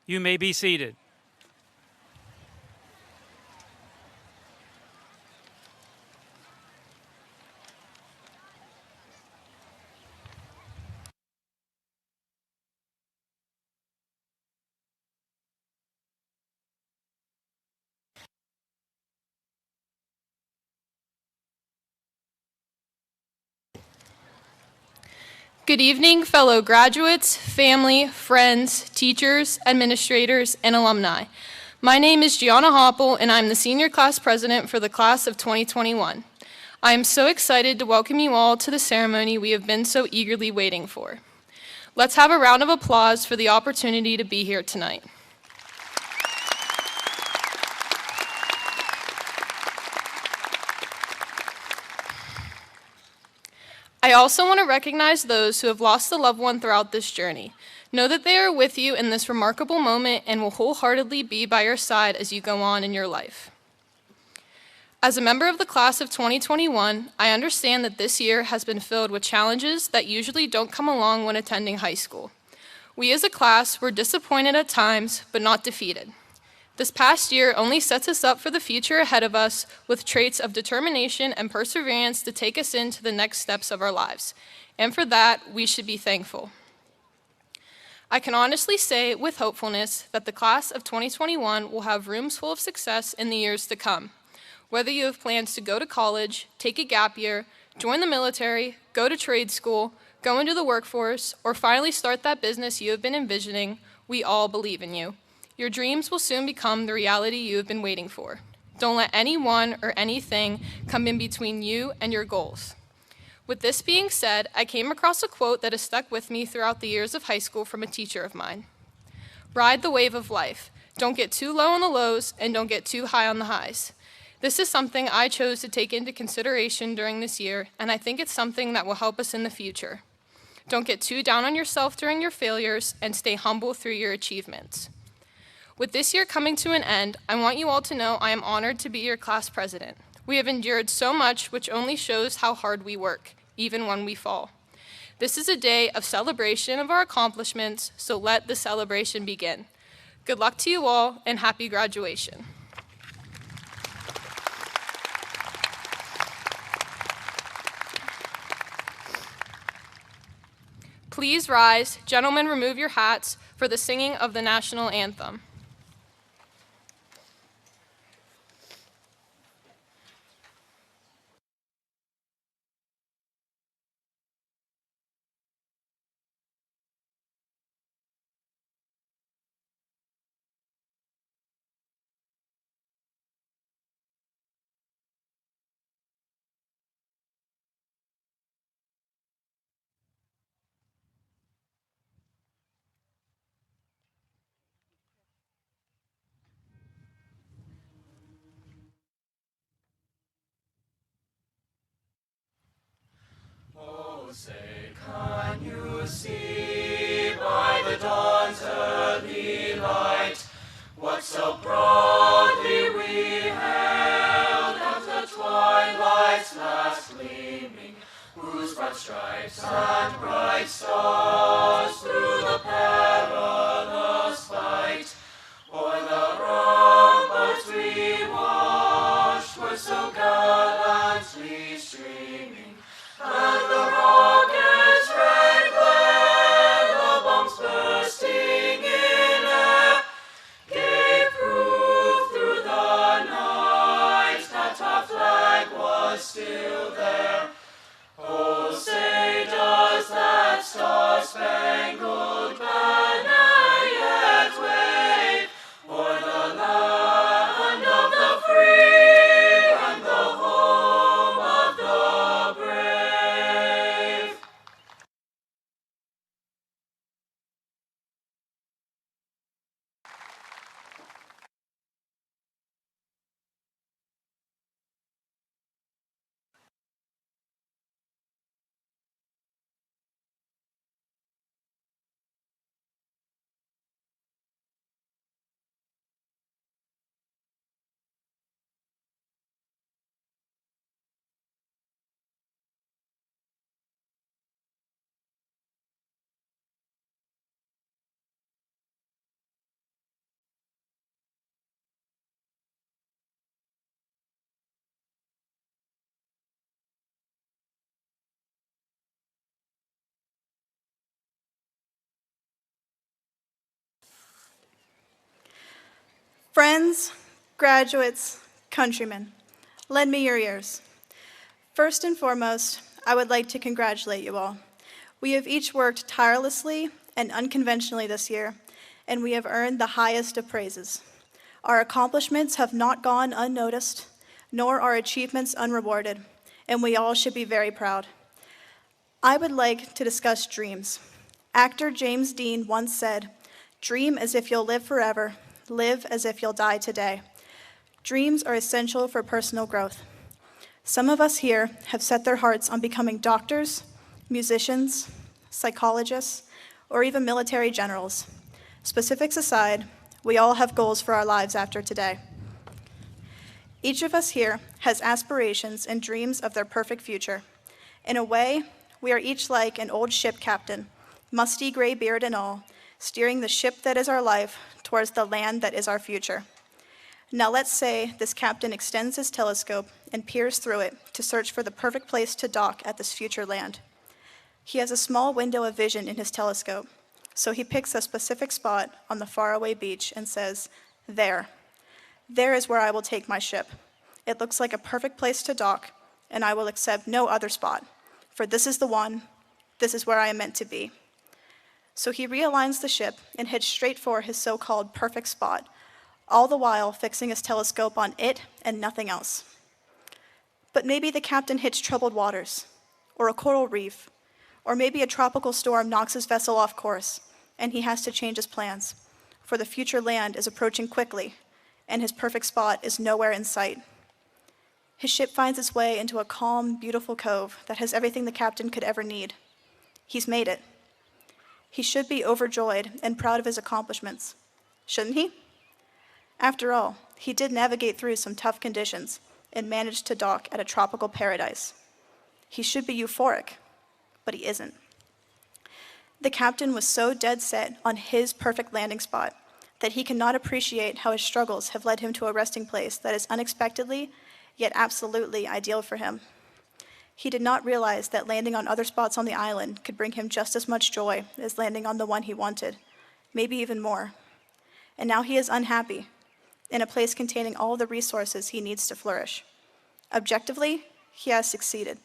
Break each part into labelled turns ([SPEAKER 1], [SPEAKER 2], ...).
[SPEAKER 1] You may be seated.
[SPEAKER 2] Good evening, fellow graduates, family, friends, teachers, administrators, and alumni. My name is Gianna Hoppel, and I'm the senior class president for the class of 2021. I am so excited to welcome you all to the ceremony we have been so eagerly waiting for. Let's have a round of applause for the opportunity to be here tonight. I also want to recognize those who have lost a loved one throughout this journey. Know that they are with you in this remarkable moment and will wholeheartedly be by your side as you go on in your life. As a member of the class of 2021, I understand that this year has been filled with challenges that usually don't come along when attending high school. We as a class were disappointed at times, but not defeated. This past year only sets us up for the future ahead of us with traits of determination and perseverance to take us into the next steps of our lives. And for that, we should be thankful. I can honestly say with hopefulness that the class of 2021 will have rooms full of success in the years to come. Whether you have plans to go to college, take a gap year, join the military, go to trade school, go into the workforce, or finally start that business you have been envisioning, we all believe in you. Your dreams will soon become the reality you have been waiting for. Don't let anyone or anything come in between you and your goals. With this being said, I came across a quote that has stuck with me throughout the years of high school from a teacher of mine. Ride the wave of life. Don't get too low on the lows and don't get too high on the highs. This is something I chose to take into consideration during this year, and I think it's something that will help us in the future. Don't get too down on yourself during your failures and stay humble through your achievements. With this year coming to an end, I want you all to know I am honored to be your class president. We have endured so much, which only shows how hard we work, even when we fall. This is a day of celebration of our accomplishments, so let the celebration begin. Good luck to you all, and happy graduation. Please rise. Gentlemen, remove your hats for the singing of the national anthem.
[SPEAKER 3] Oh, say, can you see by the dawn's early light what so broadly we hailed at the twilight's last gleaming, whose broad stripes and bright stars through the perilous fight o'er the ramparts we watched were so gallantly streaming? And the rocket's red glare, the bombs bursting in air, gave proof through the night that our flag was still there. Oh, say, does that star-spangled banner yet
[SPEAKER 1] Friends, graduates, countrymen, lend me your ears. First and foremost, I would like to congratulate you all. We have each worked tirelessly and unconventionally this year, and we have earned the highest of praises. Our accomplishments have not gone unnoticed, nor our achievements unrewarded, and we all should be very proud. I would like to discuss dreams. Actor James Dean once said, "Dream as if you'll live forever, live as if you'll die today." Dreams are essential for personal growth. Some of us here have set their hearts on becoming doctors, musicians, psychologists, or even military generals. Specifics aside, we all have goals for our lives after today. Each of us here has aspirations and dreams of their perfect future. In a way, we are each like an old ship captain, musty gray beard and all, steering the ship that is our life towards the land that is our future. Now let's say this captain extends his telescope and peers through it to search for the perfect place to dock at this future land. He has a small window of vision in his telescope, so he picks a specific spot on the faraway beach and says, "There. There is where I will take my ship. It looks like a perfect place to dock, and I will accept no other spot, for this is the one, this is where I am meant to be." So he realigns the ship and heads straight for his so-called perfect spot, all the while fixing his telescope on it and nothing else. But maybe the captain hits troubled waters, or a coral reef, or maybe a tropical storm knocks his vessel off course, and he has to change his plans, for the future land is approaching quickly, and his perfect spot is nowhere in sight. His ship finds its way into a calm, beautiful cove that has everything the captain could ever need. He's made it. He should be overjoyed and proud of his accomplishments, shouldn't he? After all, he did navigate through some tough conditions and managed to dock at a tropical paradise. He should be euphoric, but he isn't. The captain was so dead set on his perfect landing spot that he cannot appreciate how his struggles have led him to a resting place that is unexpectedly, yet absolutely ideal for him. He did not realize that landing on other spots on the island could bring him just as much joy as landing on the one he wanted, maybe even more. And now he is unhappy, in a place containing all the resources he needs to flourish. Objectively, he has succeeded,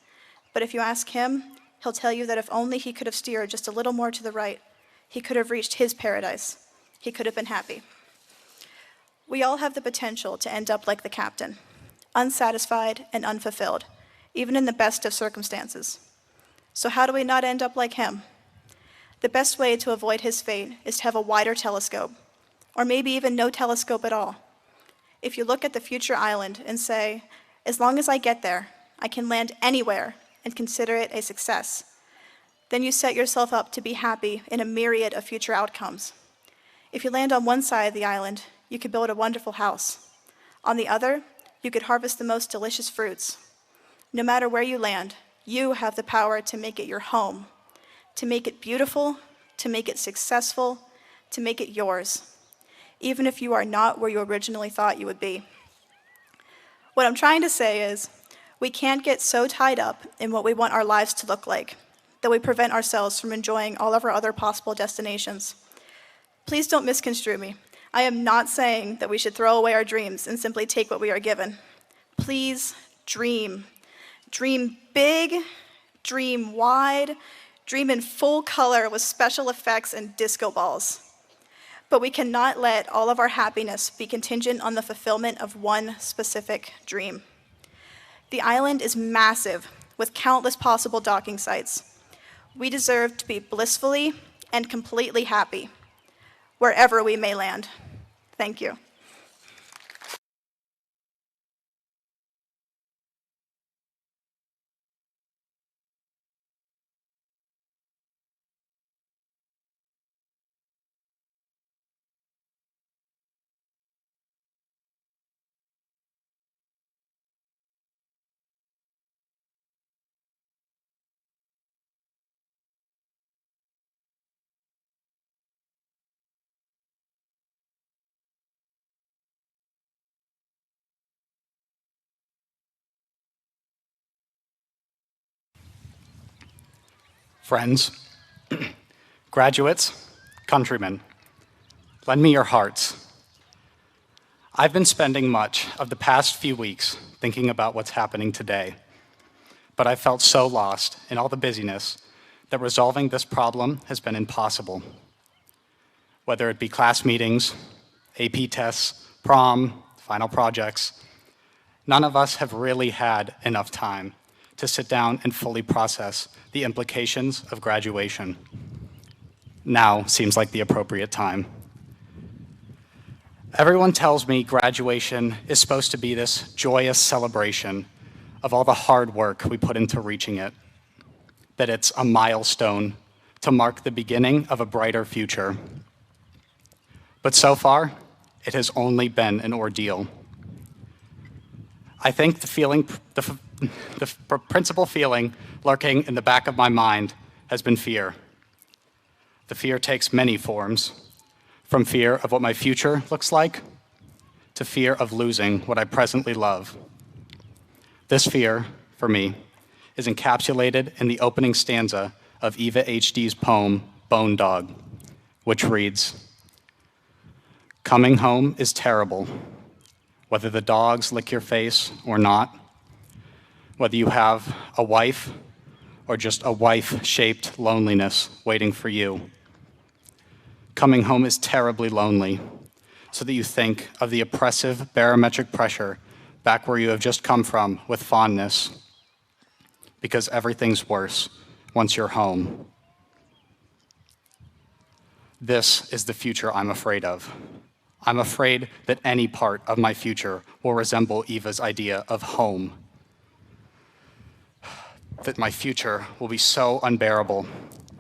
[SPEAKER 1] but if you ask him, he'll tell you that if only he could have steered just a little more to the right, he could have reached his paradise. He could have been happy. We all have the potential to end up like the captain, unsatisfied and unfulfilled, even in the best of circumstances. So how do we not end up like him? The best way to avoid his fate is to have a wider telescope, or maybe even no telescope at all. If you look at the future island and say, as long as I get there, I can land anywhere and consider it a success, then you set yourself up to be happy in a myriad of future outcomes. If you land on one side of the island, you could build a wonderful house. On the other, you could harvest the most delicious fruits. No matter where you land, you have the power to make it your home, to make it beautiful, to make it successful, to make it yours, even if you are not where you originally thought you would be. What I'm trying to say is, we can't get so tied up in what we want our lives to look like that we prevent ourselves from enjoying all of our other possible destinations. Please don't misconstrue me. I am not saying that we should throw away our dreams and simply take what we are given. Please dream. Dream big, dream wide, dream in full color with special effects and disco balls. But we cannot let all of our happiness be contingent on the fulfillment of one specific dream. The island is massive, with countless possible docking sites. We deserve to be blissfully and completely happy, wherever we may land. Thank you.
[SPEAKER 4] Friends, graduates, countrymen, lend me your hearts. I've been spending much of the past few weeks thinking about what's happening today, but I felt so lost in all the busyness that resolving this problem has been impossible. Whether it be class meetings, AP tests, prom, final projects, none of us have really had enough time to sit down and fully process the implications of graduation. Now seems like the appropriate time. Everyone tells me graduation is supposed to be this joyous celebration of all the hard work we put into reaching it, that it's a milestone to mark the beginning of a brighter future. But so far, it has only been an ordeal. I think the principal feeling lurking in the back of my mind has been fear. The fear takes many forms, from fear of what my future looks like to fear of losing what I presently love. This fear, for me, is encapsulated in the opening stanza of Eva H.D.'s poem, Bone Dog, which reads, "Coming home is terrible, whether the dogs lick your face or not, whether you have a wife or just a wife-shaped loneliness waiting for you. Coming home is terribly lonely, so that you think of the oppressive barometric pressure back where you have just come from with fondness, because everything's worse once you're home." This is the future I'm afraid of. I'm afraid that any part of my future will resemble Eva's idea of home. That my future will be so unbearable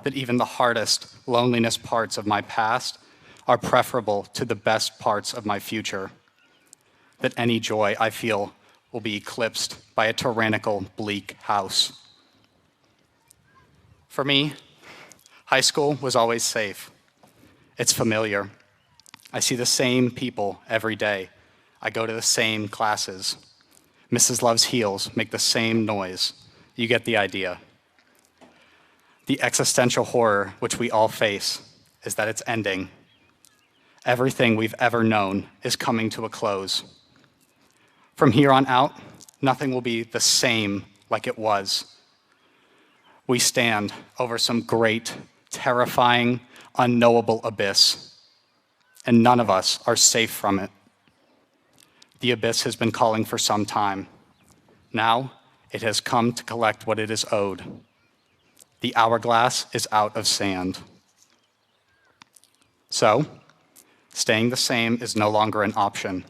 [SPEAKER 4] that even the hardest loneliness parts of my past are preferable to the best parts of my future. That any joy I feel will be eclipsed by a tyrannical, bleak house. For me, high school was always safe. It's familiar. I see the same people every day. I go to the same classes. Mrs. Love's heels make the same noise. You get the idea. The existential horror which we all face is that it's ending. Everything we've ever known is coming to a close. From here on out, nothing will be the same like it was. We stand over some great, terrifying, unknowable abyss, and none of us are safe from it. The abyss has been calling for some time. Now, it has come to collect what it is owed. The hourglass is out of sand. So, staying the same is no longer an option.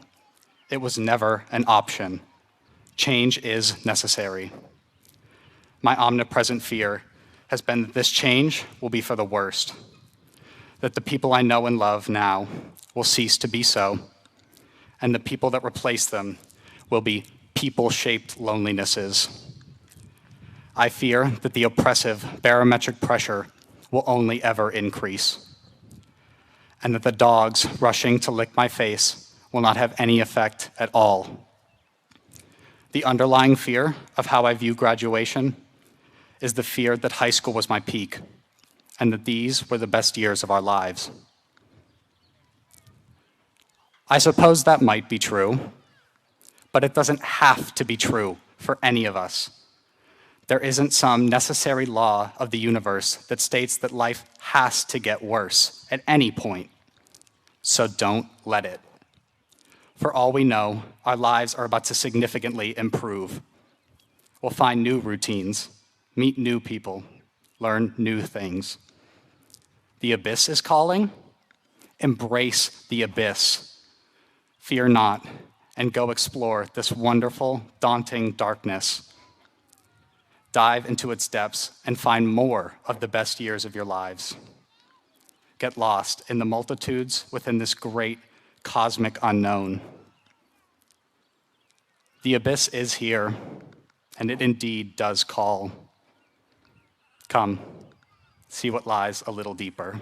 [SPEAKER 4] It was never an option. Change is necessary. My omnipresent fear has been that this change will be for the worst, that the people I know and love now will cease to be so, and the people that replace them will be people-shaped lonelinesses. I fear that the oppressive barometric pressure will only ever increase, and that the dogs rushing to lick my face will not have any effect at all. The underlying fear of how I view graduation is the fear that high school was my peak, and that these were the best years of our lives. I suppose that might be true, but it doesn't have to be true for any of us. There isn't some necessary law of the universe that states that life has to get worse at any point. So don't let it. For all we know, our lives are about to significantly improve. We'll find new routines, meet new people, learn new things. The abyss is calling. Embrace the abyss. Fear not, and go explore this wonderful, daunting darkness. Dive into its depths and find more of the best years of your lives. Get lost in the multitudes within this great cosmic unknown. The abyss is here, and it indeed does call. Come, see what lies a little deeper.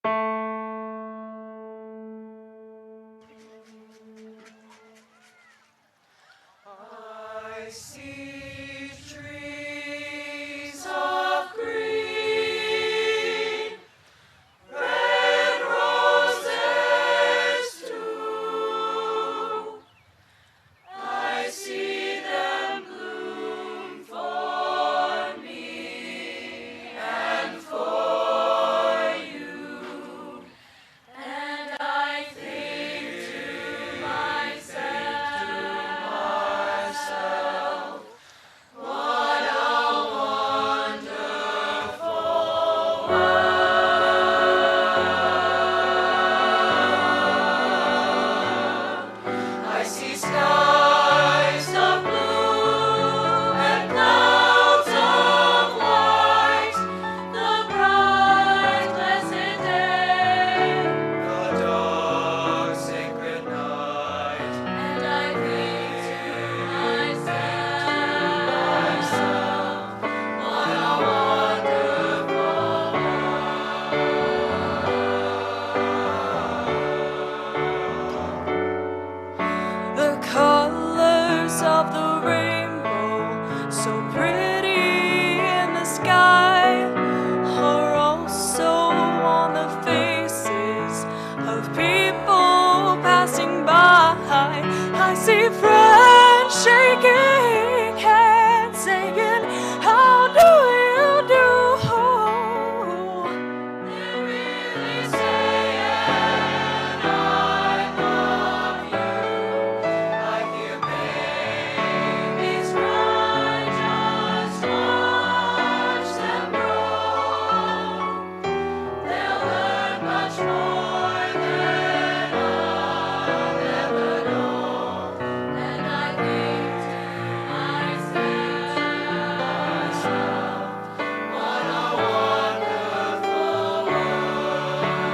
[SPEAKER 3] I see trees of green, red roses too. I see them bloom for me and for you, and I think to myself, what a wonderful world. I see skies of blue and clouds of white, the bright blessed day, the dark sacred night, and I think to myself, what a wonderful world. The colors of the rainbow, so pretty in the sky, are also on the faces of people passing by. I see friends shaking hands, saying, how do you do? They're really saying, I love you. I hear babies cry, just watch them grow. They'll learn much more than I'll ever know. And I think to myself, what a wonderful world.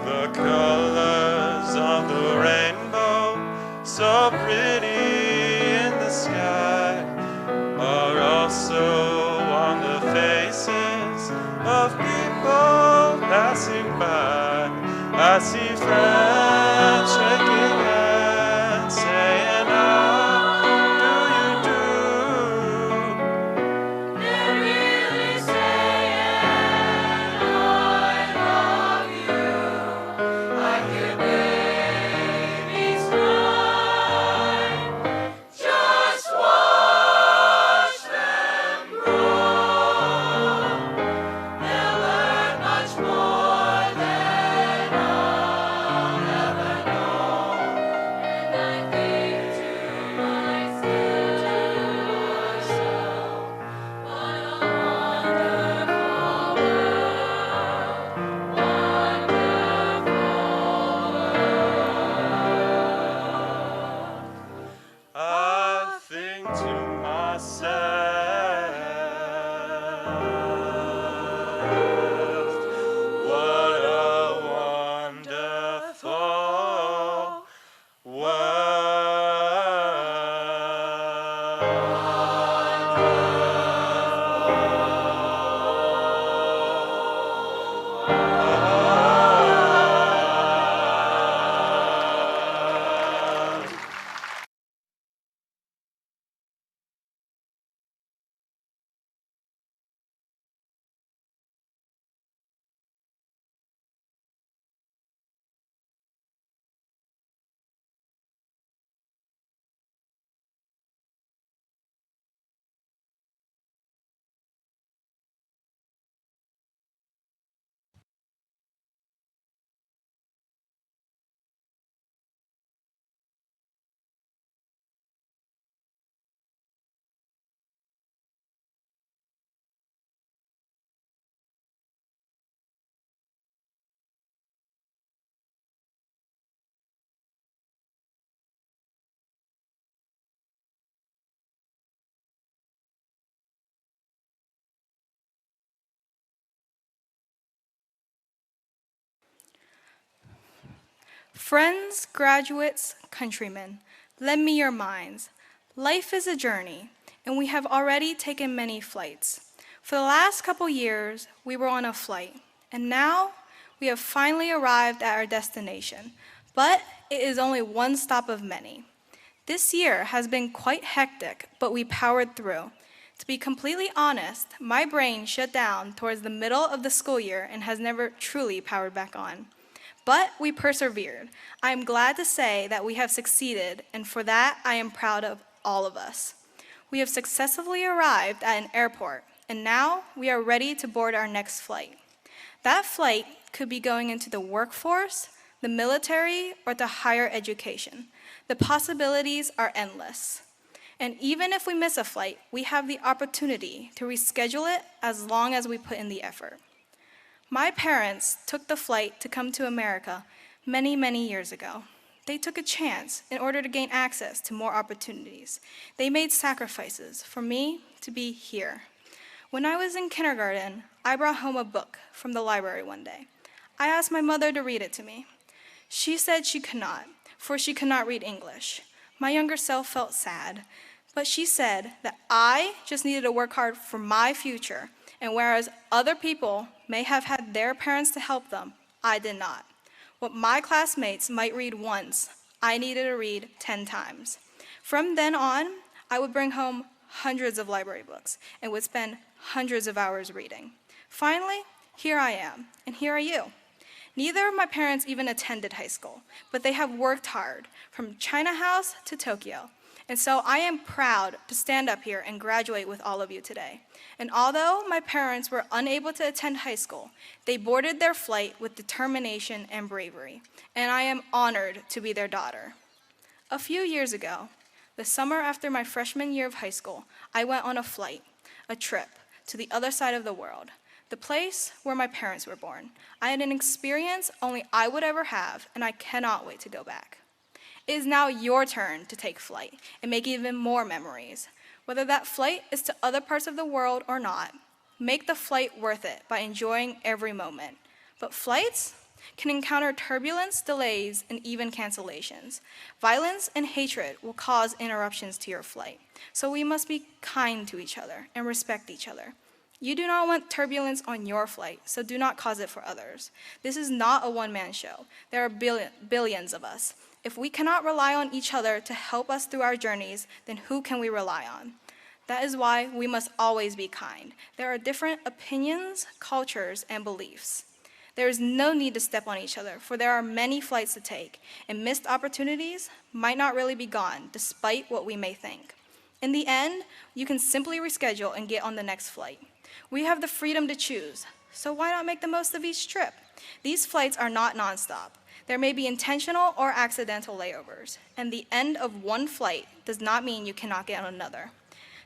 [SPEAKER 3] The colors of the rainbow, so pretty in the sky, are also on the faces of people passing by. I see friends shaking hands, saying, how do you do? They're really saying, I love you. I hear babies cry, just watch them grow. They'll learn much more than I'll ever know. And I think to myself, what a wonderful world, wonderful world. I think to myself, what a wonderful world.
[SPEAKER 1] Friends, graduates, countrymen, lend me your minds. Life is a journey,
[SPEAKER 5] and we have already taken many flights. For the last couple years, we were on a flight, and now we have finally arrived at our destination, but it is only one stop of many. This year has been quite hectic, but we powered through. To be completely honest, my brain shut down towards the middle of the school year and has never truly powered back on. But we persevered. I am glad to say that we have succeeded, and for that I am proud of all of us. We have successfully arrived at an airport, and now we are ready to board our next flight. That flight could be going into the workforce, the military, or to higher education. The possibilities are endless. And even if we miss a flight, we have the opportunity to reschedule it as long as we put in the effort. My parents took the flight to come to America many, many years ago. They took a chance in order to gain access to more opportunities. They made sacrifices for me to be here. When I was in kindergarten, I brought home a book from the library one day. I asked my mother to read it to me. She said she could not, for she could not read English. My younger self felt sad, but she said that I just needed to work hard for my future, and whereas other people may have had their parents to help them, I did not. What my classmates might read once, I needed to read 10 times. From then on, I would bring home hundreds of library books and would spend hundreds of hours reading. Finally, here I am, and here are you. Neither of my parents even attended high school, but they have worked hard, from China House to Tokyo. And so I am proud to stand up here and graduate with all of you today. And although my parents were unable to attend high school, they boarded their flight with determination and bravery, and I am honored to be their daughter. A few years ago, the summer after my freshman year of high school, I went on a flight, a trip, to the other side of the world. The place where my parents were born. I had an experience only I would ever have, and I cannot wait to go back. It is now your turn to take flight and make even more memories. Whether that flight is to other parts of the world or not, make the flight worth it by enjoying every moment. But flights can encounter turbulence, delays, and even cancellations. Violence and hatred will cause interruptions to your flight, so we must be kind to each other and respect each other. You do not want turbulence on your flight, so do not cause it for others. This is not a one-man show. There are billions of us. If we cannot rely on each other to help us through our journeys, then who can we rely on? That is why we must always be kind. There are different opinions, cultures, and beliefs. There is no need to step on each other, for there are many flights to take, and missed opportunities might not really be gone, despite what we may think. In the end, you can simply reschedule and get on the next flight. We have the freedom to choose, so why not make the most of each trip? These flights are not nonstop. There may be intentional or accidental layovers, and the end of one flight does not mean you cannot get on another.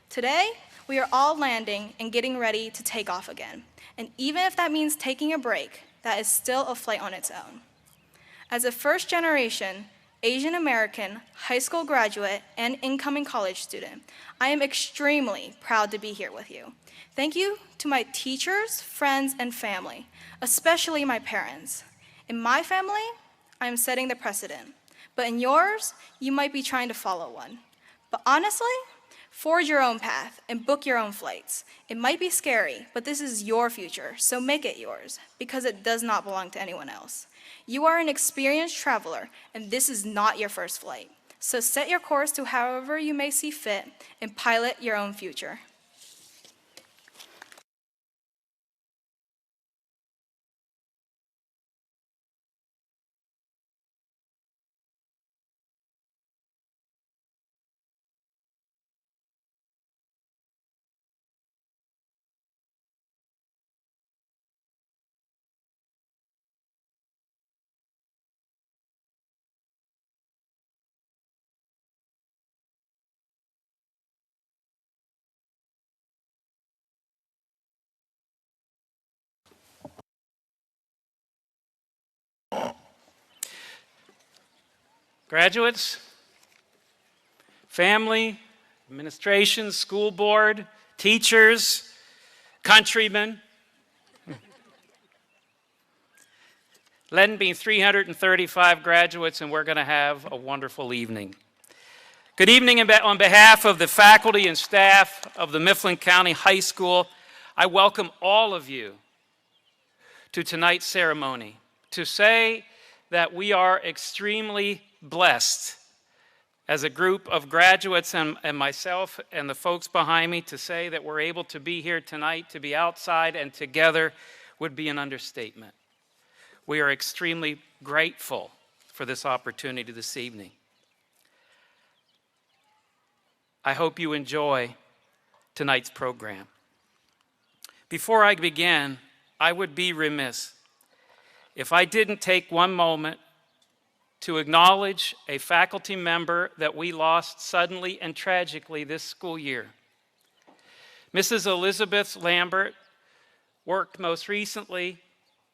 [SPEAKER 5] Today, we are all landing and getting ready to take off again, and even if that means taking a break, that is still a flight on its own. As a first-generation Asian American high school graduate and incoming college student, I am extremely proud to be here with you. Thank you to my teachers, friends, and family, especially my parents. In my family, I am setting the precedent, but in yours, you might be trying to follow one. But honestly, forge your own path and book your own flights. It might be scary, but this is your future, so make it yours, because it does not belong to anyone else. You are an experienced traveler, and this is not your first flight. So set your course to however you may see fit and pilot your own future.
[SPEAKER 6] Graduates, family, administration, school board, teachers, countrymen. Lend me 335 graduates and we're going to have a wonderful evening. Good evening. On behalf of the faculty and staff of the Mifflin County High School, I welcome all of you to tonight's ceremony to say that we are extremely blessed as a group of graduates and myself and the folks behind me. To say that we're able to be here tonight, to be outside and together, would be an understatement. We are extremely grateful for this opportunity this evening. I hope you enjoy tonight's program. Before I begin, I would be remiss if I didn't take one moment to acknowledge a faculty member that we lost suddenly and tragically this school year. Mrs. Elizabeth Lambert worked most recently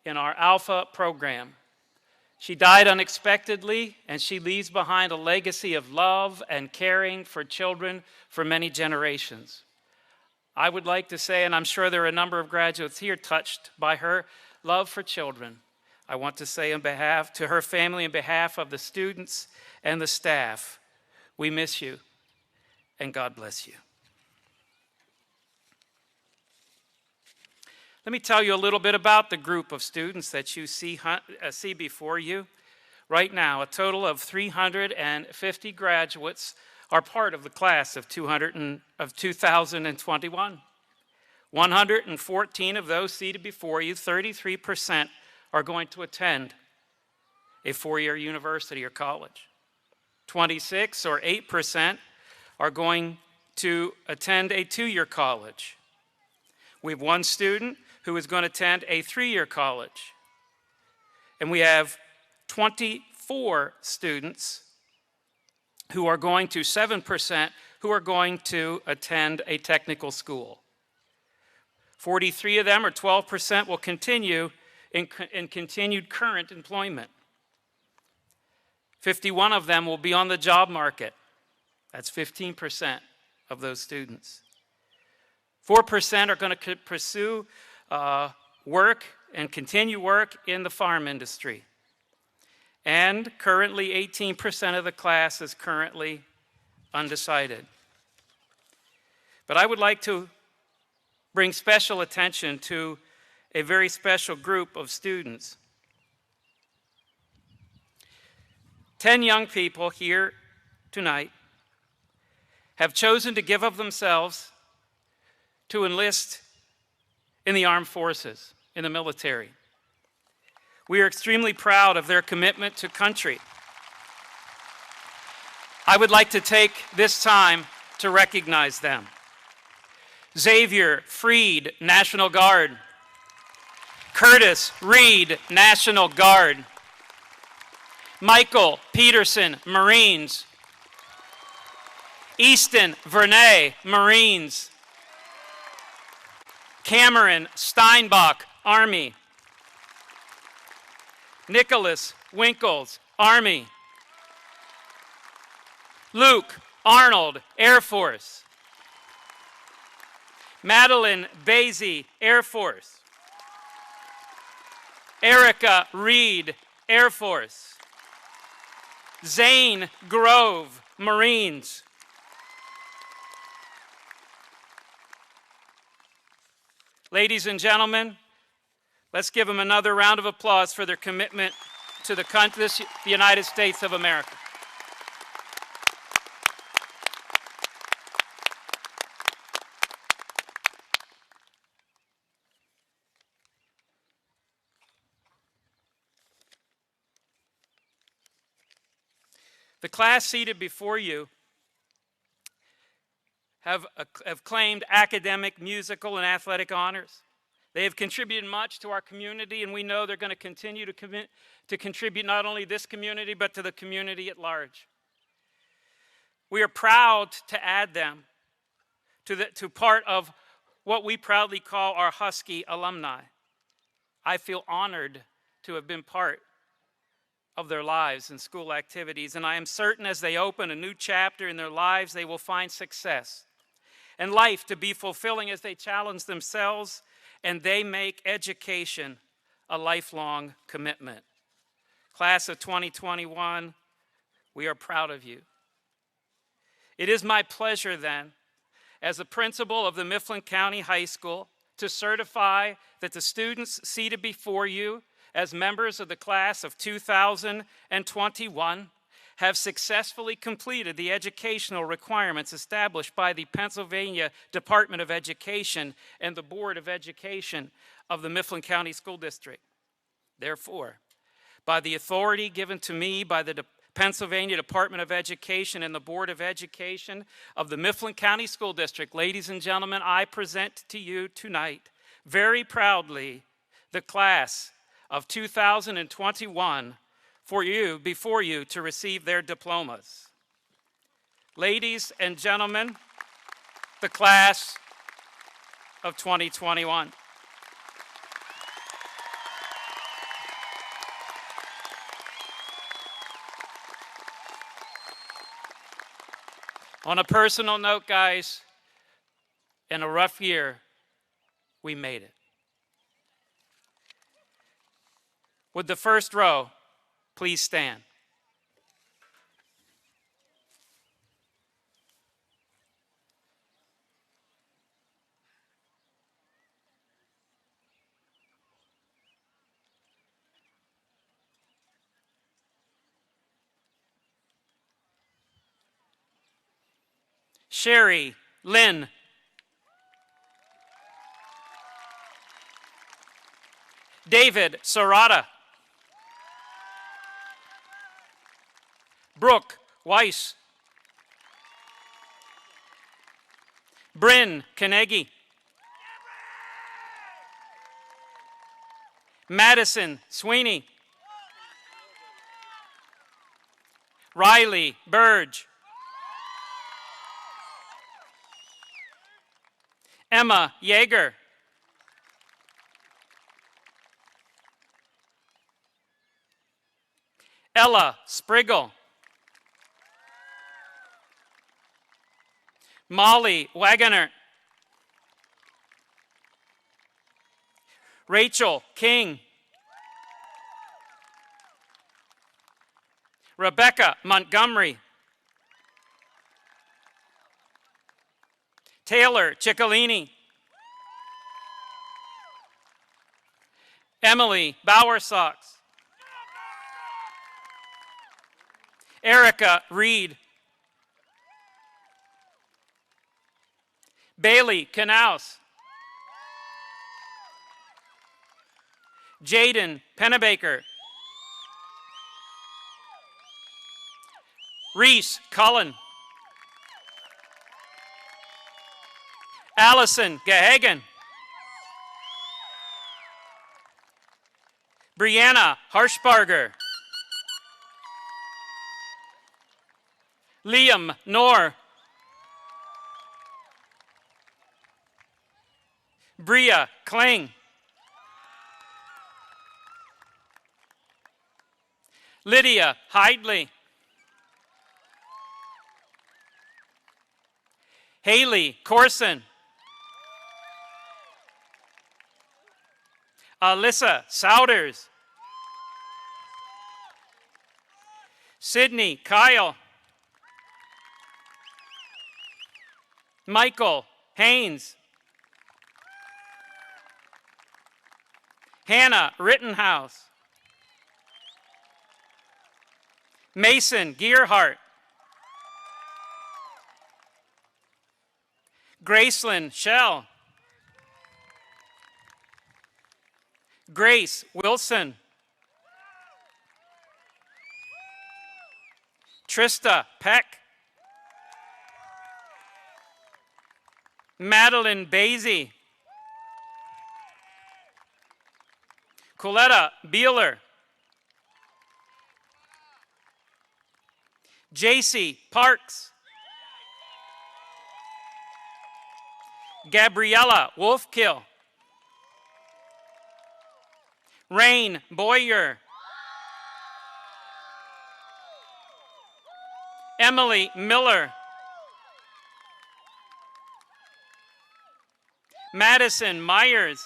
[SPEAKER 6] in our Alpha program. She died unexpectedly, and she leaves behind a legacy of love and caring for children for many generations. I would like to say, and I'm sure there are a number of graduates here touched by her love for children, I want to say on behalf to her family, on behalf of the students and the staff, we miss you and God bless you. Let me tell you a little bit about the group of students that you see before you. Right now, a total of 350 graduates are part of the class of 2021. 114 of those seated before you, 33%, are going to attend a four-year university or college. 26 or 8% are going to attend a two-year college. We have one student who is going to attend a three-year college. And we have 24 students who are going to, 7%, who are going to attend a technical school. 43 of them, or 12%, will continue in continued current employment. 51 of them will be on the job market. That's 15% of those students. 4% are going to pursue work and continue work in the farm industry. And currently, 18% of the class is currently undecided. But I would like to bring special attention to a very special group of students. 10 young people here tonight have chosen to give of themselves to enlist in the armed forces, in the military. We are extremely proud of their commitment to country. I would like to take this time to recognize them. Xavier Freed, National Guard. Curtis Reed, National Guard. Michael Peterson, Marines. Easton Vernay, Marines. Cameron Steinbach, Army. Nicholas Winkles, Army. Luke Arnold, Air Force. Madeline Basie, Air Force. Erica Reed, Air Force. Zane Grove, Marines. Ladies and gentlemen, let's give them another round of applause for their commitment to the United States of America. The class seated before you have claimed academic, musical, and athletic honors. They have contributed much to our community, and we know they're going to continue to contribute not only this community, but to the community at large. We are proud to add them to part of what we proudly call our Husky alumni. I feel honored to have been part of their lives and school activities, and I am certain as they open a new chapter in their lives, they will find success and life to be fulfilling as they challenge themselves and they make education a lifelong commitment. Class of 2021, we are proud of you. It is my pleasure then, as the principal of the Mifflin County High School, to certify that the students seated before you as members of the class of 2021 have successfully completed the educational requirements established by the Pennsylvania Department of Education and the Board of Education of the Mifflin County School District. Therefore, by the authority given to me by the Pennsylvania Department of Education and the Board of Education of the Mifflin County School District, ladies and gentlemen, I present to you tonight, very proudly, the class of 2021 before you to receive their diplomas. Ladies and gentlemen, the class of 2021. On a personal note, guys, in a rough year, we made it. Would the first row please stand? Sherry Lynn. David Serrata. Brooke Weiss. Bryn Kanegi. Madison Sweeney. Riley Burge. Emma Yeager. Ella Spriggle. Molly Wagoner. Rachel King. Rebecca Montgomery. Taylor Ciccolini. Emily Bowersox. Erica Reed. Bailey Knaus. Jaden Pennebaker. Reese Cullen. Allison Gahagan. Brianna Harshbarger. Liam Knorr. Bria Kling. Lydia Hidley. Haley Corson. Alyssa Souders. Sydney Kyle. Michael Haynes. Hannah Rittenhouse. Mason Gearhart. Gracelyn Shell. Grace Wilson. Trista Peck. Madeline Basie. Coletta Beeler. JC Parks. Gabriella Wolfkill. Rain Boyer. Emily Miller. Madison Myers.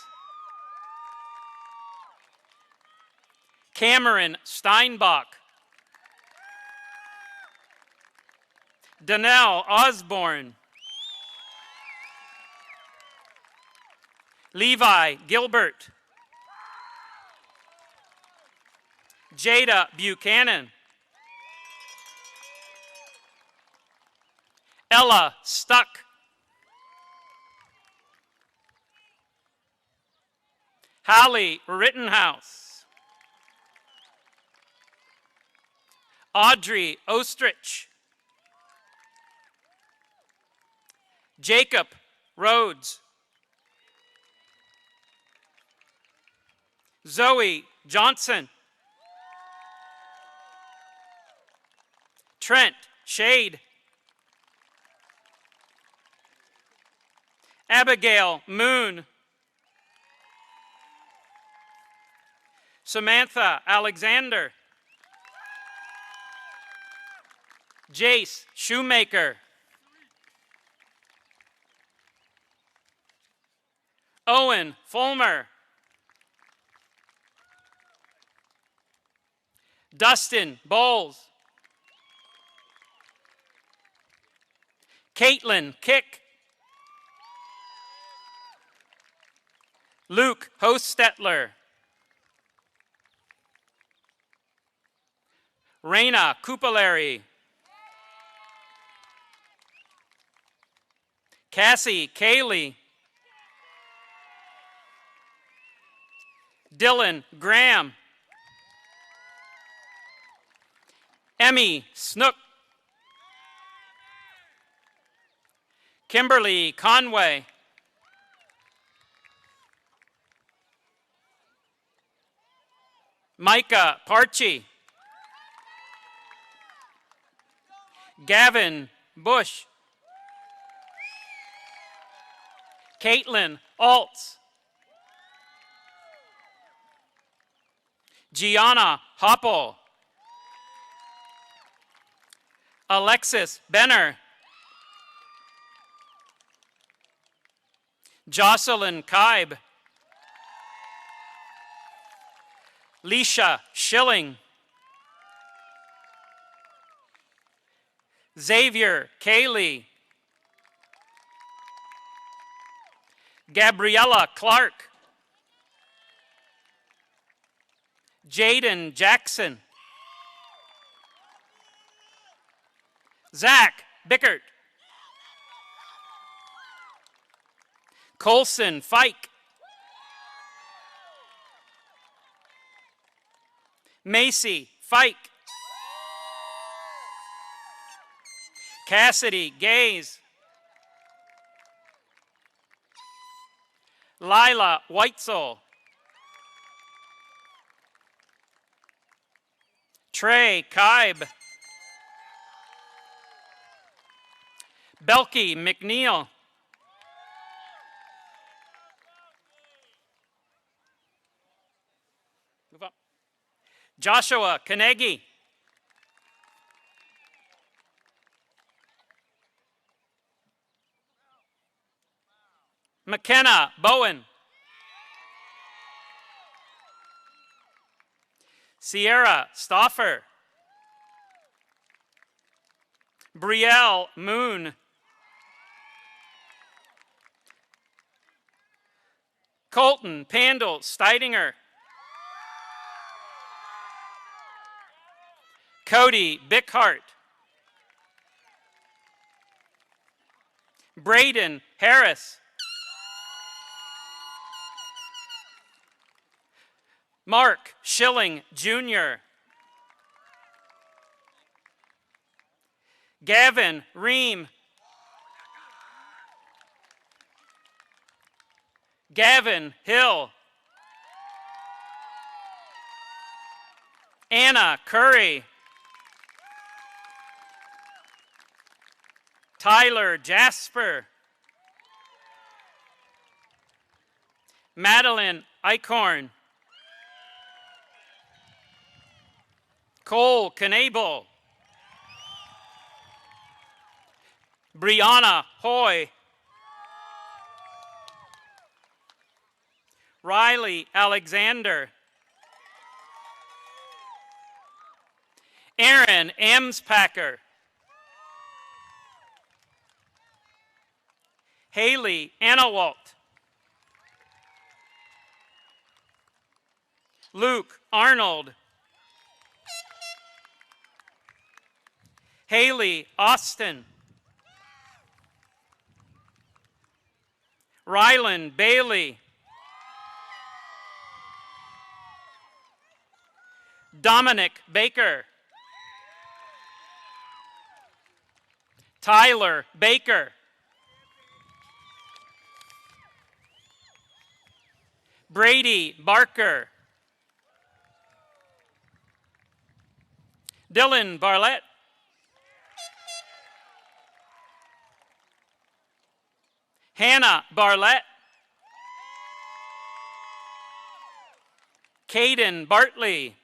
[SPEAKER 6] Cameron Steinbach. Danelle Osborne. Levi Gilbert. Jada Buchanan. Ella Stuck. Hallie Rittenhouse. Audrey Ostrich. Jacob Rhodes. Zoe Johnson. Trent Shade. Abigail Moon. Samantha Alexander. Jace Shoemaker. Owen Fulmer. Dustin Bowles. Caitlin Kick. Luke Hostetler. Raina Kupalari. Cassie Kaylee. Dylan Graham. Emmy Snook. Kimberly Conway. Micah Parchi. Gavin Bush. Caitlin Altz. Gianna Hopple. Alexis Benner. Jocelyn Kaib. Leisha Schilling. Xavier Kaylee. Gabriella Clark. Jaden Jackson. Zach Bickert. Colson Fike. Macy Fike. Cassidy Gaze. Lila Whitesell. Trey Kaib. Belky McNeil. Move up. Joshua Kanegi. McKenna Bowen. Sierra Stoffer. Brielle Moon. Colton Pandel Steidinger. Cody Bickhart. Braden Harris. Mark Schilling Jr. Gavin Ream. Gavin Hill. Anna Curry. Tyler Jasper. Madeline Eichhorn. Cole Knable. Brianna Hoy. Riley Alexander. Aaron Amspacker. Haley Annawalt. Luke Arnold. Haley Austin. Rylan Bailey. Dominic Baker. Tyler Baker. Brady Barker. Dylan Barlett. Hannah Barlett. Caden Bartley.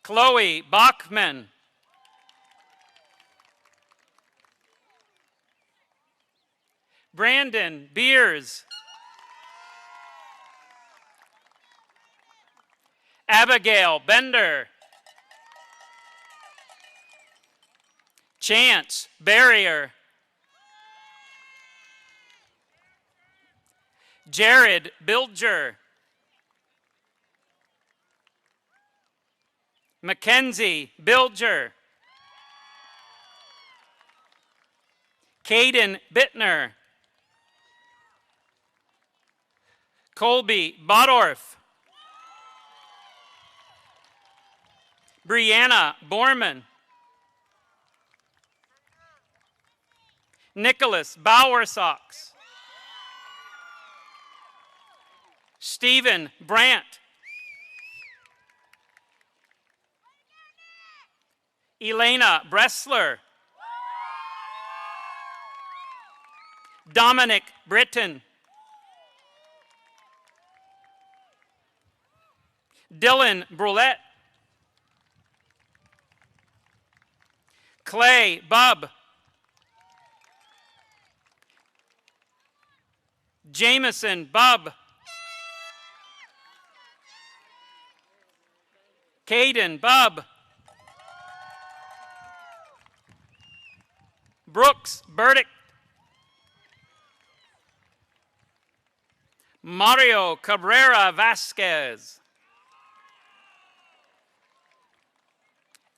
[SPEAKER 6] Chloe Bachman. Brandon Beers. Abigail Bender. Chance Barrier. Jared Bilger. Mackenzie Bilger. Caden Bittner. Colby Bodorf. Brianna Borman. Nicholas Bowersox. Stephen Brandt. Elena Bressler. Dominic Britton. Dylan Brulette. Clay Bubb. Jameson Bubb. Caden Bubb. Brooks Burdick. Mario Cabrera Vasquez.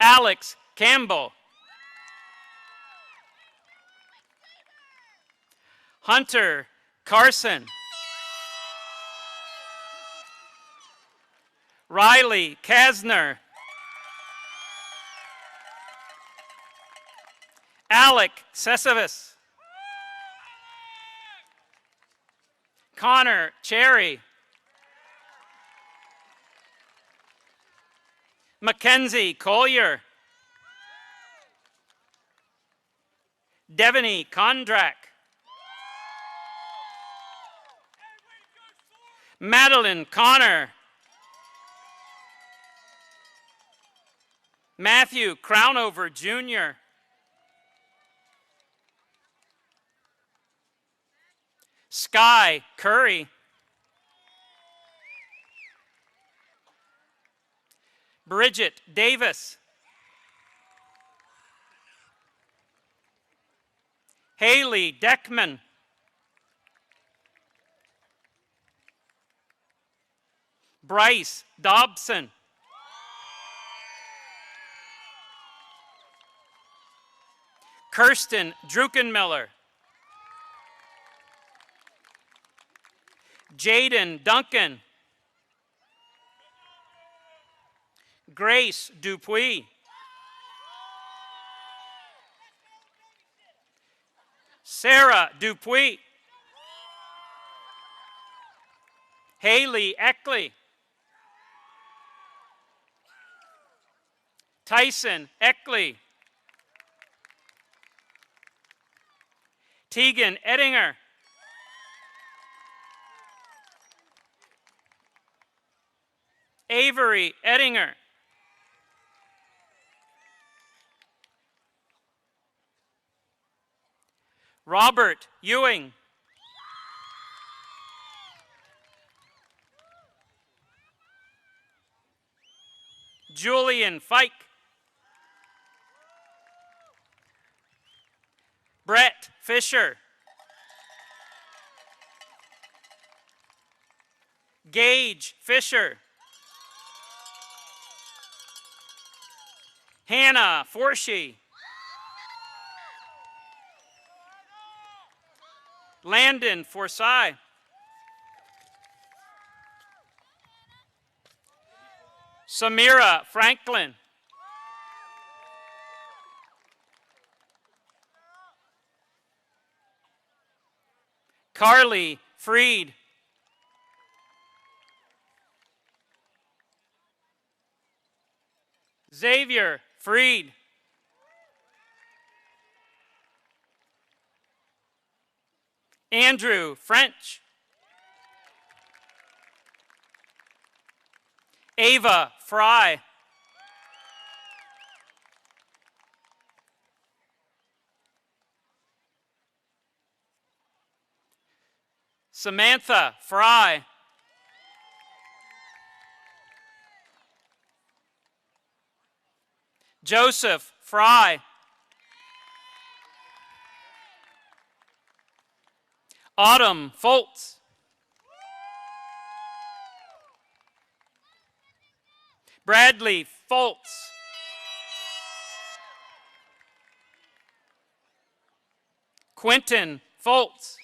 [SPEAKER 6] Alex Campbell. Hunter Carson. Riley Kasner. Alec Sesavus. Connor Cherry. Mackenzie Collier. Devaney Kondrak. Madeline Connor. Matthew Crownover Jr. Sky Curry. Bridget Davis. Haley Deckman. Bryce Dobson. Kirsten Druckenmiller. Jaden Duncan. Grace Dupuis. Sarah Dupuis. Haley Eckley. Tyson Eckley. Tegan Ettinger. Avery Ettinger. Robert Ewing. Julian Fike. Brett Fisher. Gage Fisher. Hannah Forshee. Landon Forsyth. Samira Franklin. Carly Freed. Xavier Freed. Andrew French. Ava Fry. Samantha Fry. Joseph Fry. Autumn Foltz. Bradley Foltz. Quentin Foltz.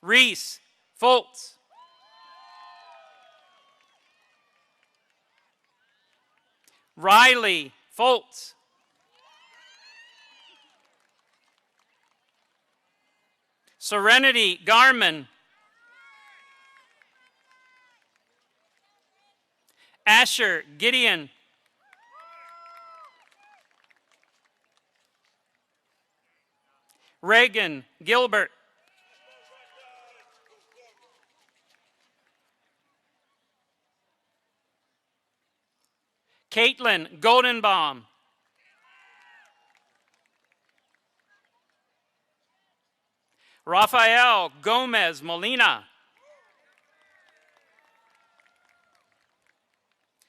[SPEAKER 6] Reese Foltz. Riley Foltz. Serenity Garman. Asher Gideon. Reagan Gilbert. Caitlin Goldenbaum. Rafael Gomez Molina.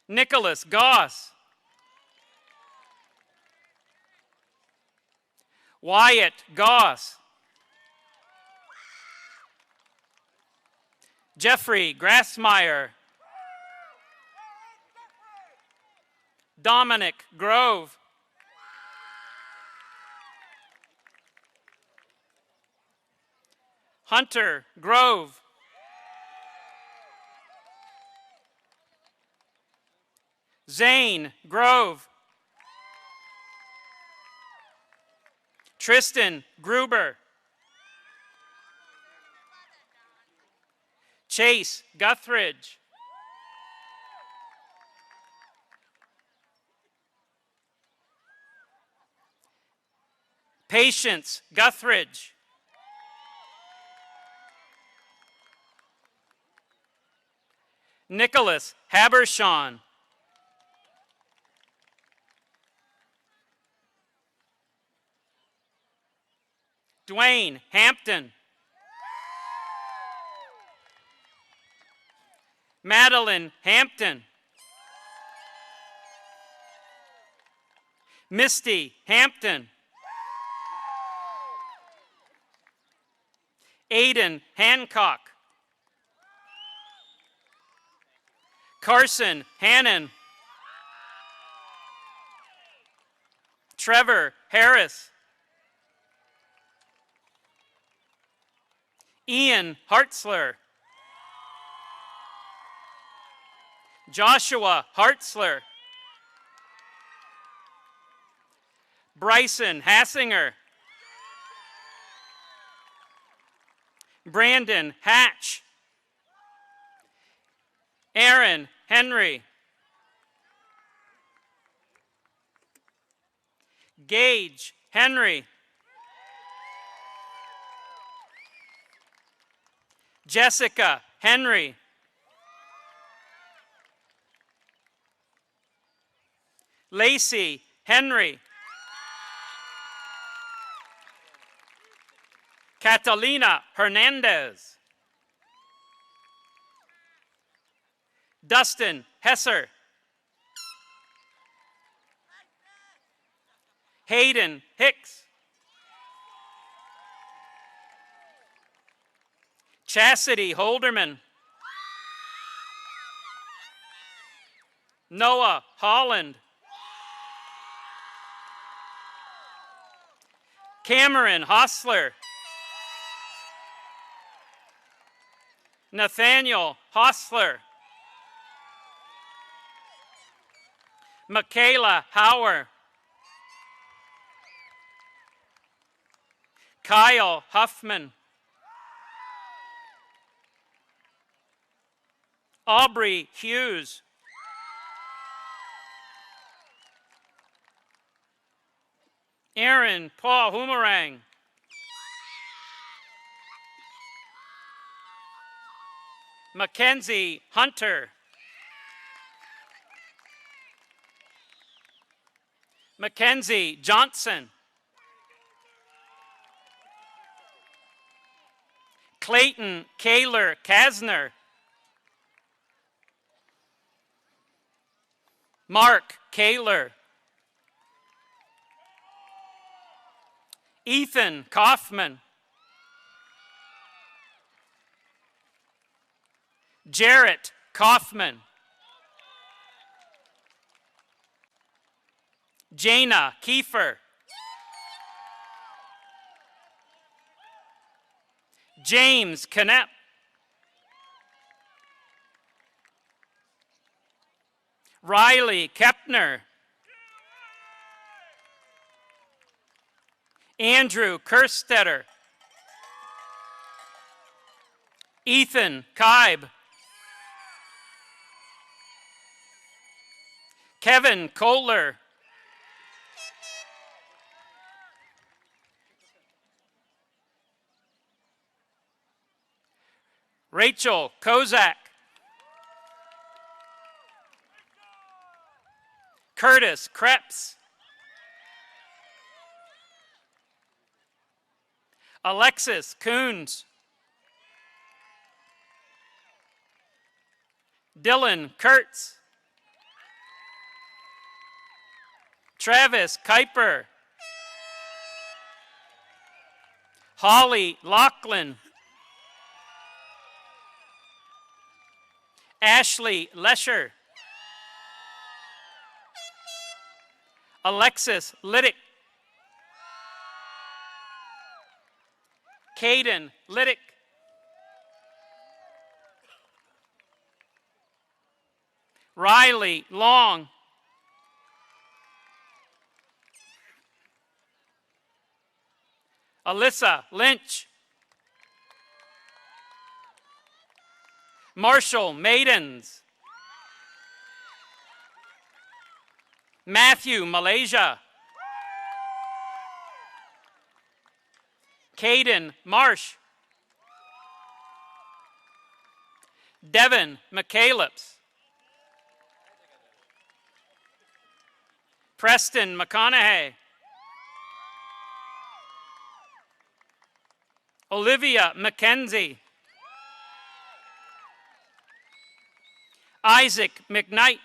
[SPEAKER 6] Nicholas Goss. Wyatt Goss. Jeffrey Grassmeyer. Dominic Grove. Hunter Grove. Zane Grove. Tristan Gruber. Chase Guthridge. Patience Guthridge. Nicholas Habershaw. Dwayne Hampton. Madeline Hampton. Misty Hampton. Aiden Hancock. Carson Hannon. Trevor Harris. Ian Hartzler. Joshua Hartzler. Bryson Hassinger. Brandon Hatch. Aaron Henry. Gage Henry. Jessica Henry. Lacey Henry. Catalina Hernandez. Dustin Hesser. Hayden Hicks. Chastity Holderman. Noah Holland. Cameron Hostler. Nathaniel Hostler. Michaela Hauer. Kyle Huffman. Aubrey Hughes. Aaron Paul Humarang. Mackenzie Hunter. Mackenzie Johnson. Clayton Kaler Kasner. Mark Kaler. Ethan Kaufman. Jarrett Kaufman. Jana Kiefer. James Knepp. Riley Kepner. Andrew Kerstetter. Ethan Kaib. Kevin Kohler. Rachel Kozak. Curtis Krebs. Alexis Coons. Dylan Kurtz. Travis Kuiper. Holly Lachlan. Ashley Lesher. Alexis Liddick. Caden Liddick. Riley Long. Alyssa Lynch. Marshall Maidens. Matthew Malaysia. Caden Marsh. Devin McCallips. Preston McConaughey. Olivia McKenzie. Isaac McKnight.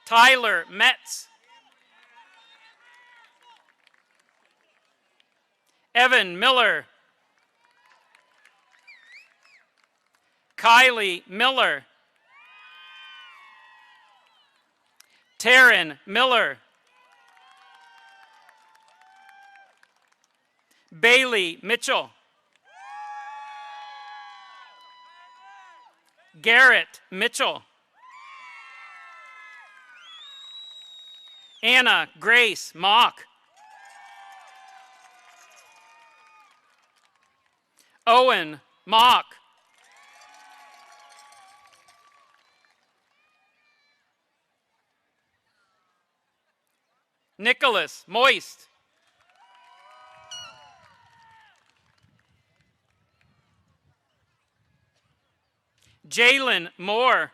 [SPEAKER 6] Tyler Metz. Evan Miller. Kylie Miller. Taryn Miller. Bailey Mitchell. Garrett Mitchell. Anna Grace Mock. Owen Mock. Nicholas Moist. Jalen Moore.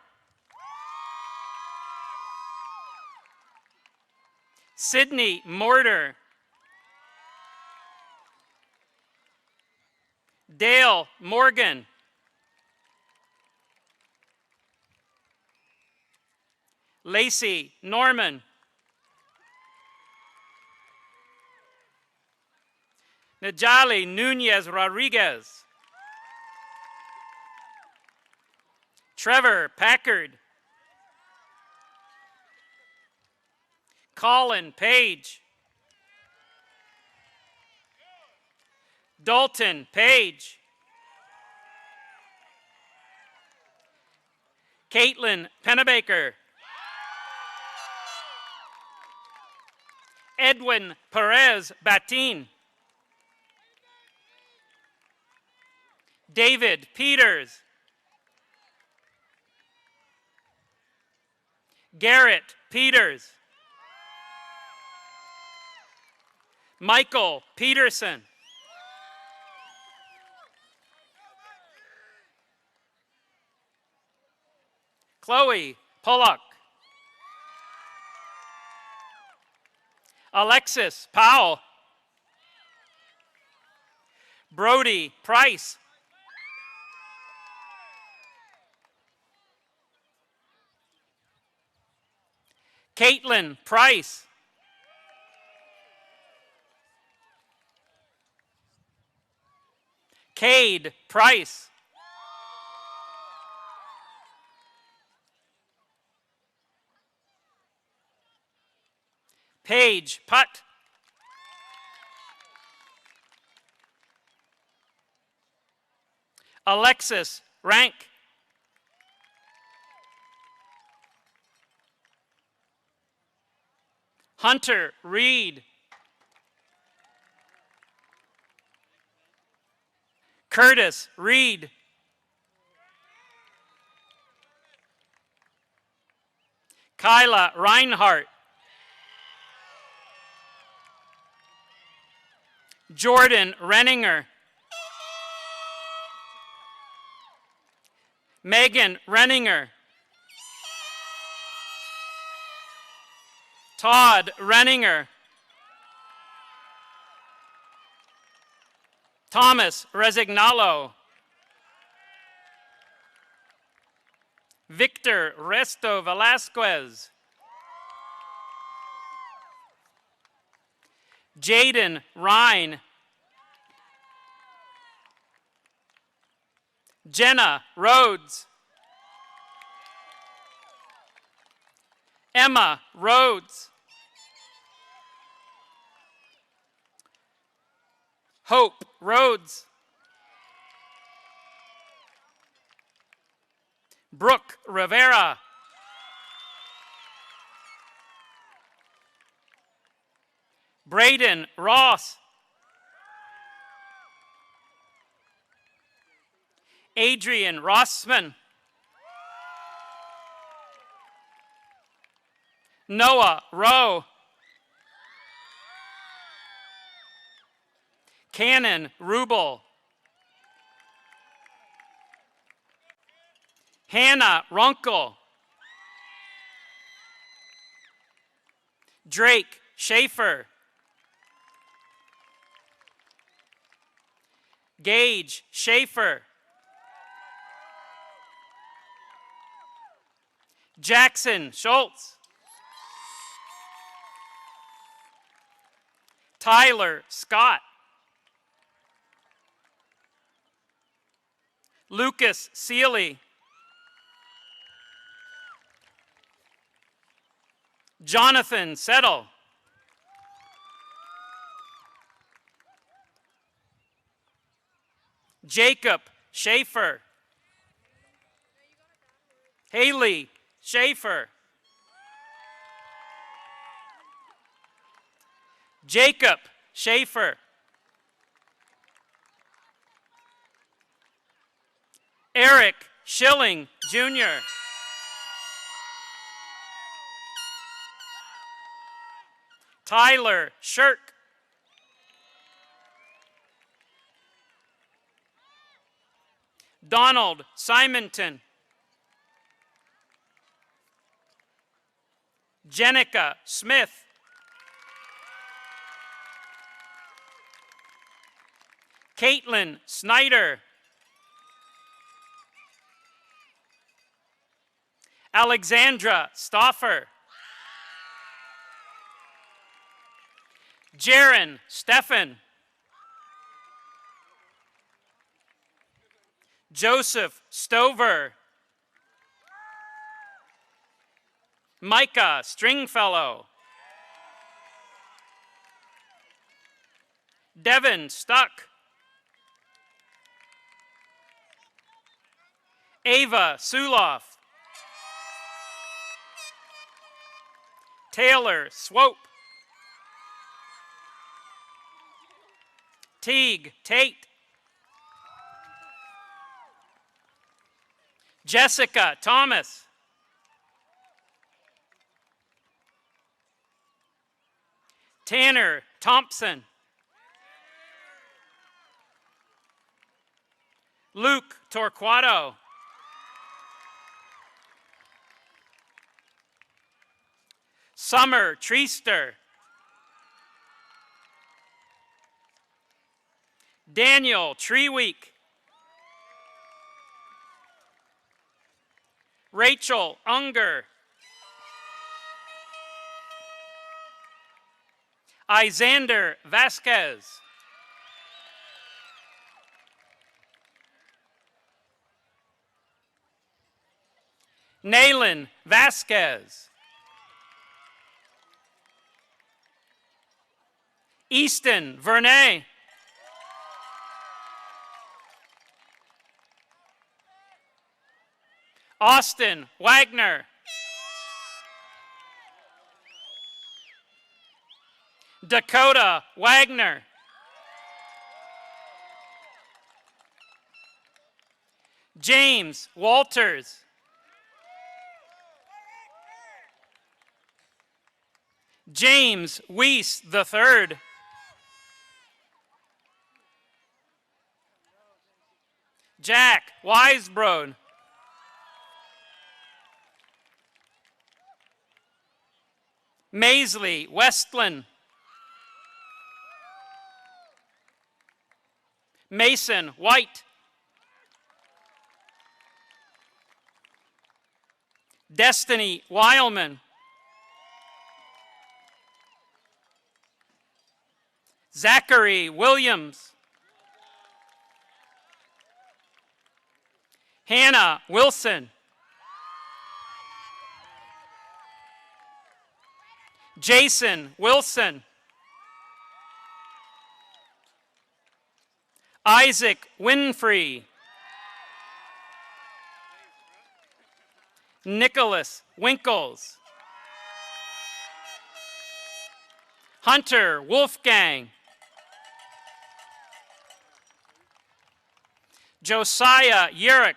[SPEAKER 6] Sydney Mortar. Dale Morgan. Lacey Norman. Najali Nunez Rodriguez. Trevor Packard. Colin Page. Dalton Page. Caitlin Pennebaker. Edwin Perez Batin. David Peters. Garrett Peters. Michael Peterson. Chloe Pollock. Alexis Powell. Brody Price. Caitlin Price. Cade Price. Paige Putt. Alexis Rank. Hunter Reed. Curtis Reed. Kyla Reinhart. Jordan Renninger. Megan Renninger. Todd Renninger. Thomas Resignalo. Victor Resto Velasquez. Jaden Ryan. Jenna Rhodes. Emma Rhodes. Hope Rhodes. Brooke Rivera. Braden Ross. Adrian Rossman. Noah Rowe. Cannon Rubel. Hannah Runkle. Drake Schaefer. Gage Schaefer. Jackson Schultz. Tyler Scott. Lucas Seeley. Jonathan Settle. Jacob Schaefer. Haley Schaefer. Jacob Schaefer. Eric Schilling, Jr. Tyler Shirk. Donald Simonton. Jenica Smith. Caitlin Snyder. Alexandra Stoffer. Jaron Steffen. Joseph Stover. Micah Stringfellow. Devin Stuck. Ava Suloff. Taylor Swope. Teague Tate. Jessica Thomas. Tanner Thompson. Luke Torquato. Summer Treester. Daniel Treeweek. Rachel Unger. Isander Vasquez. Naylan Vasquez. Easton Vernay. Austin Wagner. Dakota Wagner. James Walters. James Weiss III. Jack Weisbrod. Maisley Westland. Mason White. Destiny Weilman. Zachary Williams. Hannah Wilson. Jason Wilson. Isaac Winfrey. Nicholas Winkles. Hunter Wolfgang. Josiah Yerrick.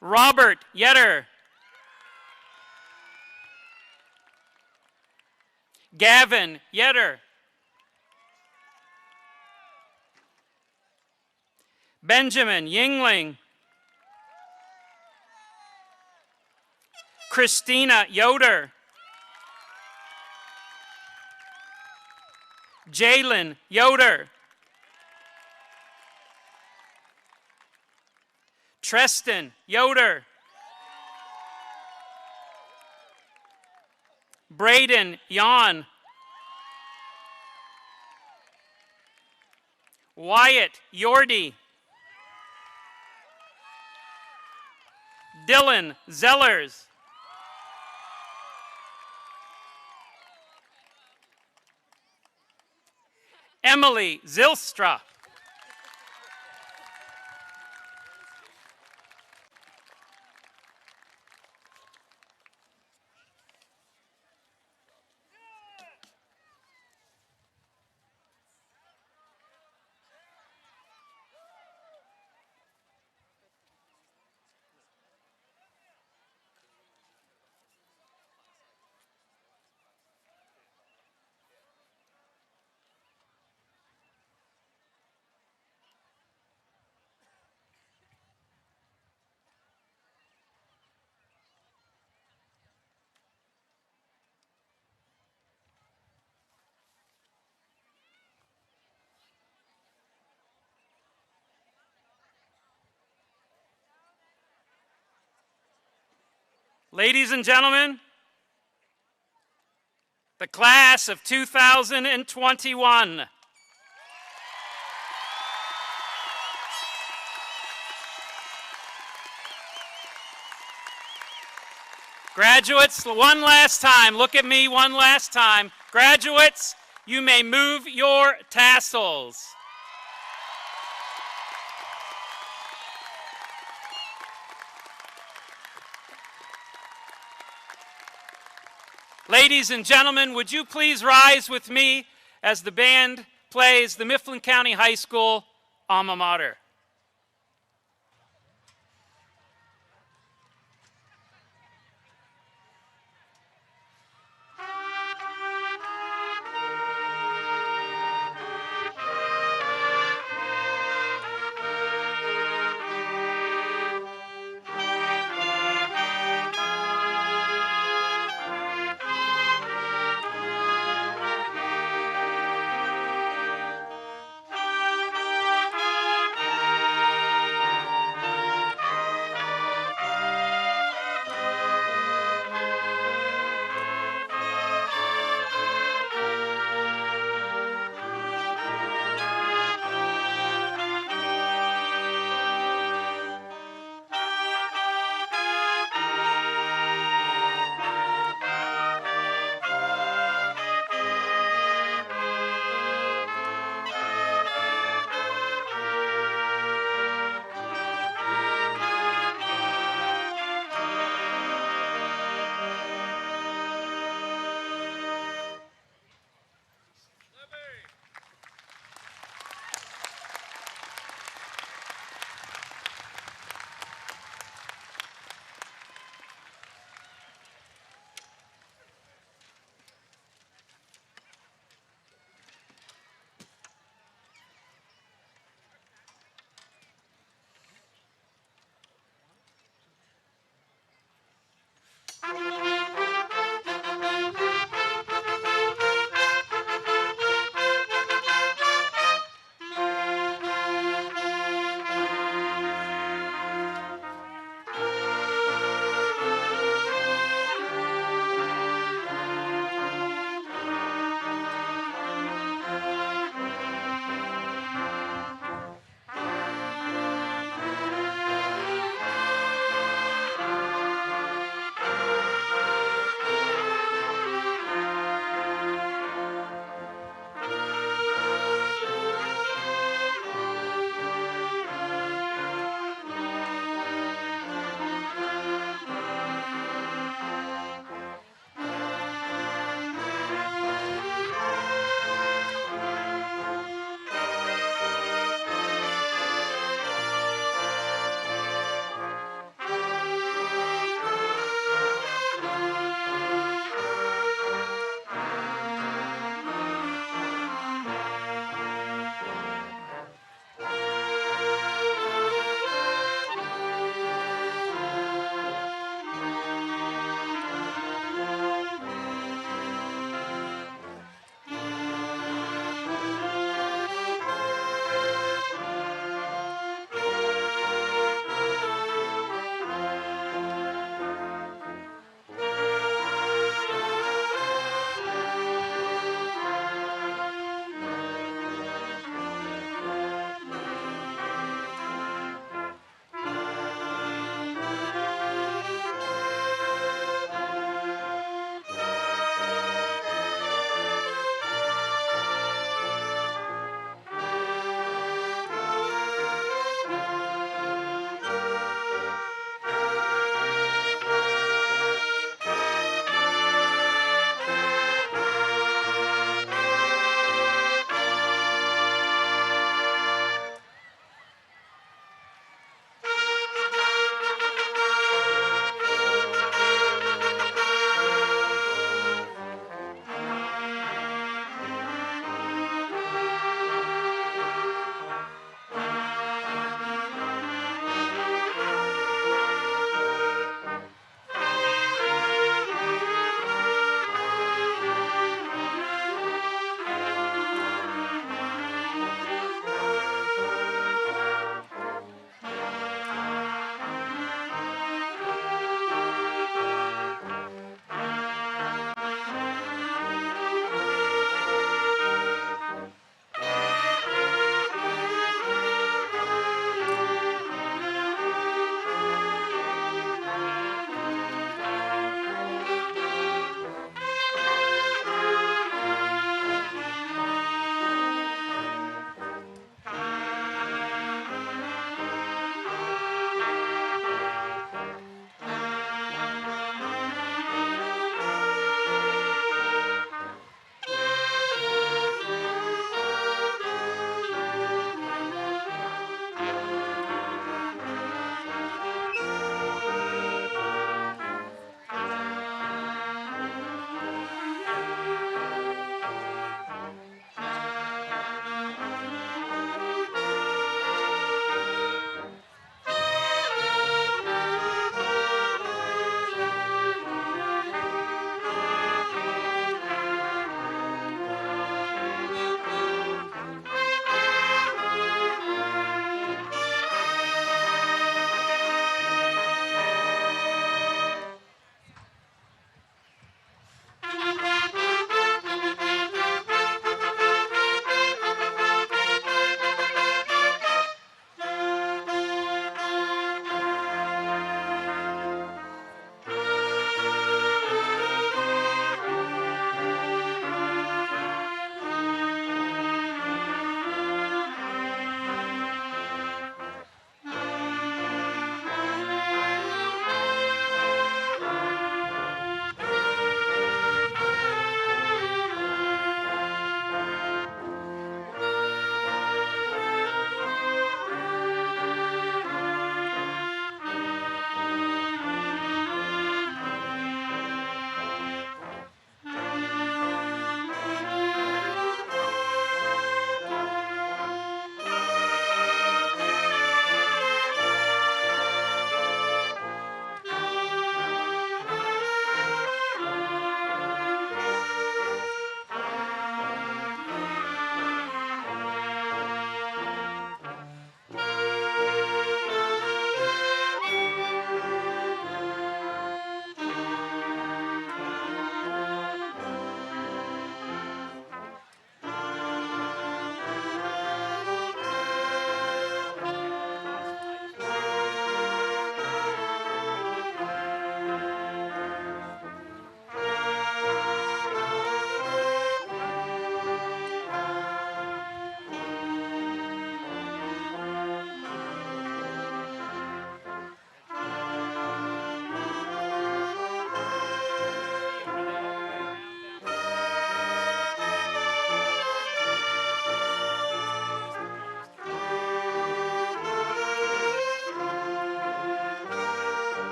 [SPEAKER 6] Robert Yetter. Gavin Yetter. Benjamin Yingling. Christina Yoder. Jalen Yoder. Treston Yoder. Braden Yon. Wyatt Yordy. Dylan Zellers. Emily Zilstra. Ladies and gentlemen, the class of 2021. Graduates, one last time, look at me one last time. Graduates, you may move your tassels. Ladies and gentlemen, would you please rise with me as the band plays the Mifflin County High School alma mater.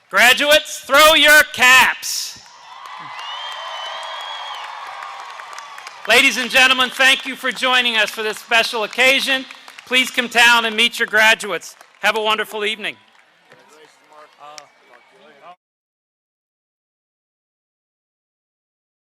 [SPEAKER 6] Graduates, throw your caps. Ladies and gentlemen, thank you for joining us for this special occasion. Please come down and meet your graduates. Have a wonderful evening.